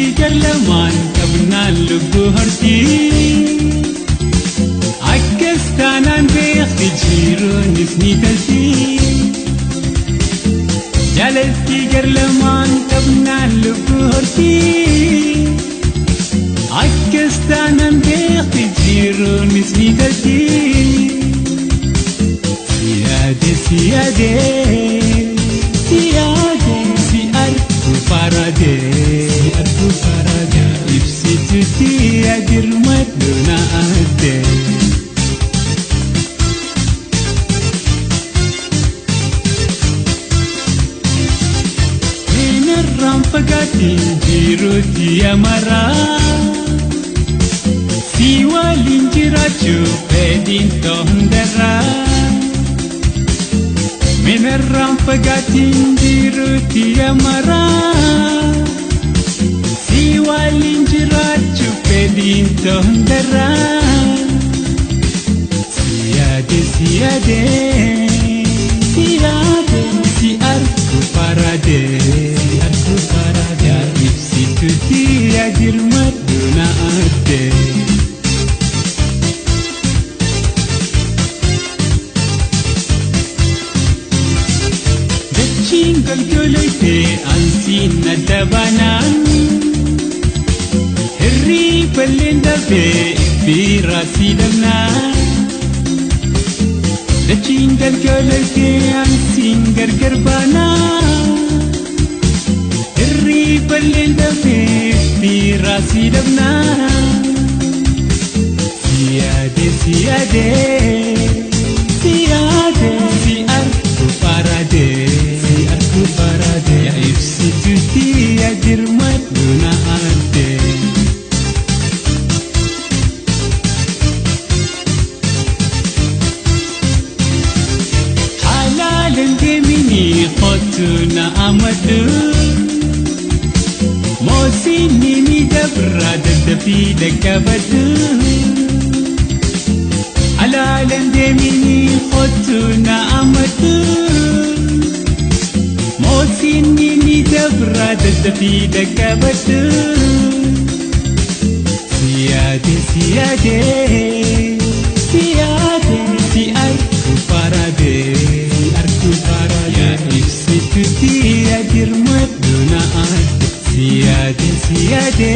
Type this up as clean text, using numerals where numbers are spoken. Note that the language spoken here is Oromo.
Garlamaan qabnaan lubbuu hortii akkas taanaan beekti jiruunis ni talti. Jaalatti garlamaan qabnaan lubbuu hortii akkas taanaan beekti jiruunis ni talti. Siyaade siyaade siyaade si argu faradee. Ibsitutti adirmadhu na adde. Minarraan fagaatiin jiruutti amaraa si waliin jiraachuu fedhiin toondarraa. Minarraan fagaatiin jiruutti amaraa waliin jiraachuu fedhiin toondarraa. Siyaade siyaade siyaade si argu faradee. Ibsitutti adirmadhu na adde. Dachiin golgoloytee ansiin adda baanaan Balleen darbee biraa si dabnaa. Dachiin galgaloytee ansiin gargar baanaa. Irrii balleen darbee biraa si dabnaa. Siyaade siyaade siyaade si argu faradee. Yaa ibsitutti adirmadhu na adde. Khotuna amadu Mosini ni dabra daddafi daggabadu Alalan demini khotuna amadu Mosini ni dabra daddafi daggabadu Siyaade siyaade siyaade si argu faradee. Ibsitutti adirmadhu na adde. Siyaade siyaade